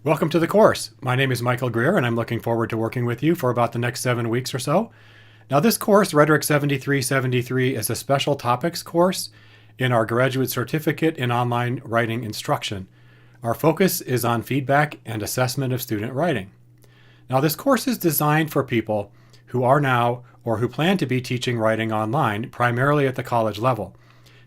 Welcome to the course. My name is Michael Greer, and I'm looking forward to working with you for about the next 7 weeks or so. Now, this course, Rhetoric 7373, is a special topics course in our graduate certificate in online writing instruction. Our focus is on feedback and assessment of student writing. Now, this course is designed for people who are now or who plan to be teaching writing online, primarily at the college level.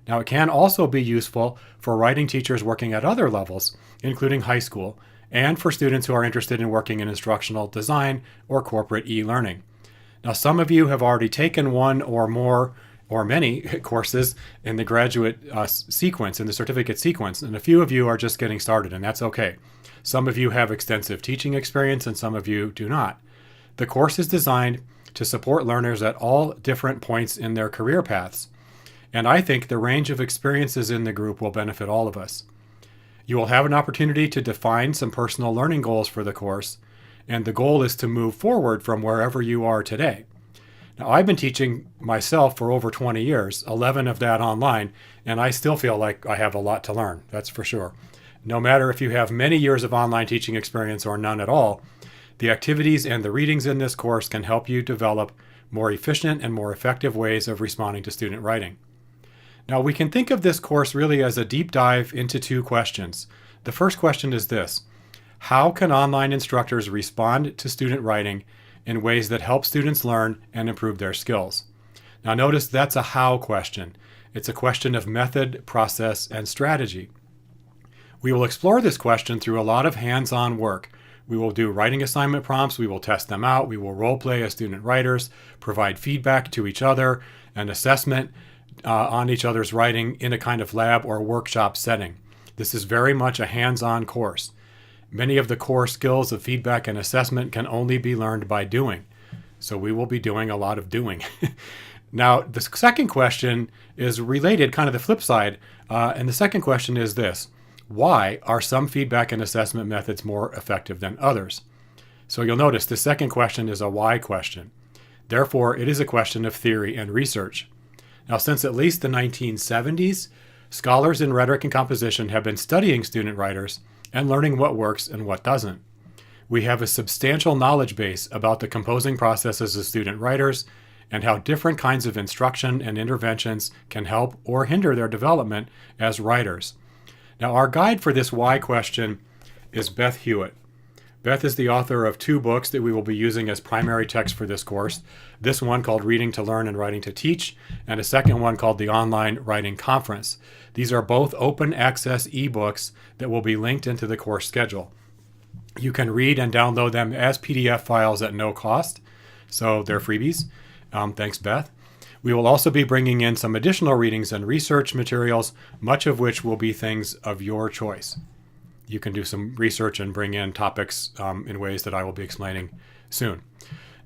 Now, it can also be useful for writing teachers working at other levels, including high school, and for students who are interested in working in instructional design or corporate e-learning. Now, some of you have already taken one or more or many courses in the graduate sequence, in the certificate sequence, and a few of you are just getting started, and that's okay. Some of you have extensive teaching experience and some of you do not. The course is designed to support learners at all different points in their career paths, and I think the range of experiences in the group will benefit all of us. You will have an opportunity to define some personal learning goals for the course, and the goal is to move forward from wherever you are today. Now, I've been teaching myself for over 20 years, 11 of that online, and I still feel like I have a lot to learn, that's for sure. No matter if you have many years of online teaching experience or none at all, the activities and the readings in this course can help you develop more efficient and more effective ways of responding to student writing. Now, we can think of this course really as a deep dive into two questions. The first question is this: how can online instructors respond to student writing in ways that help students learn and improve their skills? Now, notice that's a how question. It's a question of method, process, and strategy. We will explore this question through a lot of hands-on work. We will do writing assignment prompts, we will test them out, we will role play as student writers, provide feedback to each other, and assessment on each other's writing in a kind of lab or workshop setting. This is very much a hands-on course. Many of the core skills of feedback and assessment can only be learned by doing. So we will be doing a lot of doing. Now, the second question is related, kind of the flip side. And the second question is this: why are some feedback and assessment methods more effective than others? So you'll notice the second question is a why question. Therefore, it is a question of theory and research. Now, since at least the 1970s, scholars in rhetoric and composition have been studying student writers and learning what works and what doesn't. We have a substantial knowledge base about the composing processes of student writers and how different kinds of instruction and interventions can help or hinder their development as writers. Now, our guide for this why question is Beth Hewitt. Beth is the author of two books that we will be using as primary text for this course. This one called Reading to Learn and Writing to Teach, and a second one called The Online Writing Conference. These are both open access ebooks that will be linked into the course schedule. You can read and download them as PDF files at no cost, so they're freebies. Thanks, Beth. We will also be bringing in some additional readings and research materials, much of which will be things of your choice. You can do some research and bring in topics in ways that I will be explaining soon.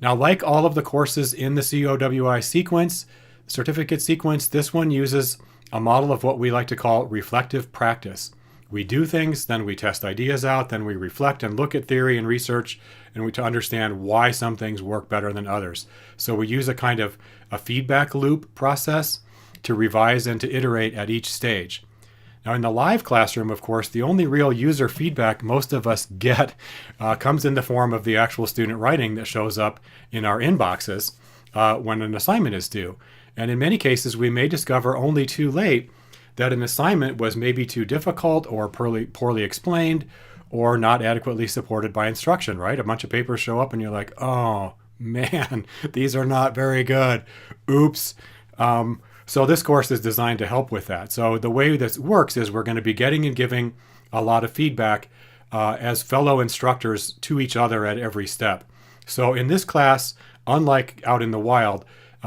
Now, like all of the courses in the COWI sequence, certificate sequence, this one uses a model of what we like to call reflective practice. We do things, then we test ideas out, then we reflect and look at theory and research, and to understand why some things work better than others. So we use a kind of a feedback loop process to revise and to iterate at each stage. Now, in the live classroom, of course, the only real user feedback most of us get comes in the form of the actual student writing that shows up in our inboxes when an assignment is due. And in many cases, we may discover only too late that an assignment was maybe too difficult or poorly explained or not adequately supported by instruction, right? A bunch of papers show up and you're like, oh, man, these are not very good. Oops. So this course is designed to help with that. So the way this works is we're going to be getting and giving a lot of feedback as fellow instructors to each other at every step. So in this class, unlike out in the wild,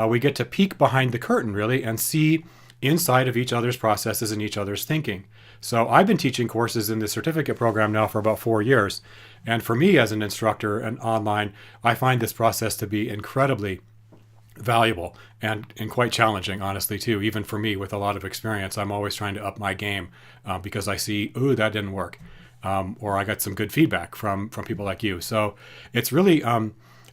we get to peek behind the curtain really and see inside of each other's processes and each other's thinking. So I've been teaching courses in the certificate program now for about 4 years. And for me as an instructor and online, I find this process to be incredibly valuable and quite challenging, honestly, too. Even for me with a lot of experience, I'm always trying to up my game because I see, ooh, that didn't work. Or I got some good feedback from people like you. So it's really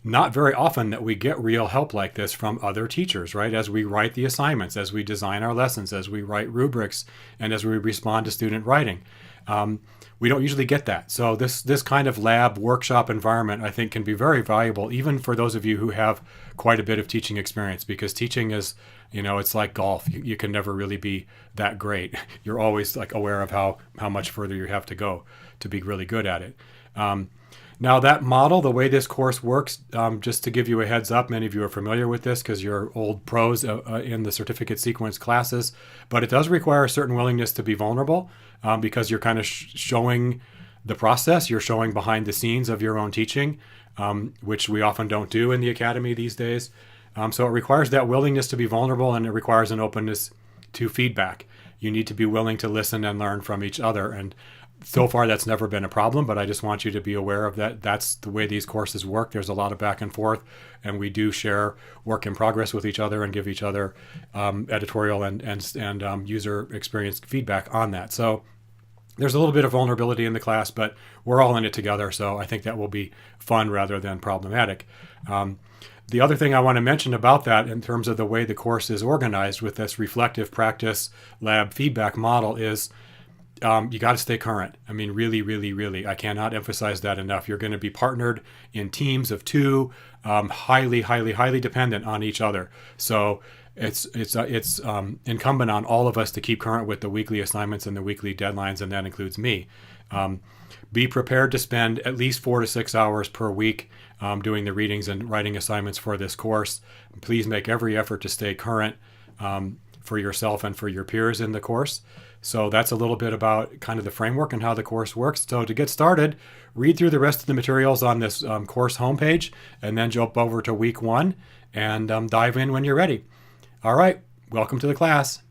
not very often that we get real help like this from other teachers, right? As we write the assignments, as we design our lessons, as we write rubrics, and as we respond to student writing. We don't usually get that. So this kind of lab workshop environment, I think, can be very valuable, even for those of you who have quite a bit of teaching experience, because teaching is, it's like golf. You can never really be that great. You're always like aware of how much further you have to go to be really good at it. Now that model, the way this course works, just to give you a heads up, many of you are familiar with this because you're old pros in the certificate sequence classes, but it does require a certain willingness to be vulnerable because you're kind of showing the process, you're showing behind the scenes of your own teaching, which we often don't do in the academy these days. So it requires that willingness to be vulnerable, and it requires an openness to feedback. You need to be willing to listen and learn from each other. And so far, that's never been a problem, but I just want you to be aware of that. That's the way these courses work. There's a lot of back and forth, and we do share work in progress with each other and give each other editorial and user experience feedback on that. So there's a little bit of vulnerability in the class, but we're all in it together. So I think that will be fun rather than problematic. The other thing I want to mention about that in terms of the way the course is organized with this reflective practice lab feedback model is you got to stay current. I mean, really, really, really, I cannot emphasize that enough. You're going to be partnered in teams of two, highly, highly, highly dependent on each other. So it's incumbent on all of us to keep current with the weekly assignments and the weekly deadlines, and that includes me. Be prepared to spend at least 4 to 6 hours per week doing the readings and writing assignments for this course. Please make every effort to stay current for yourself and for your peers in the course. So that's a little bit about kind of the framework and how the course works. So to get started, read through the rest of the materials on this course homepage, and then jump over to week 1 and dive in when you're ready. All right, welcome to the class.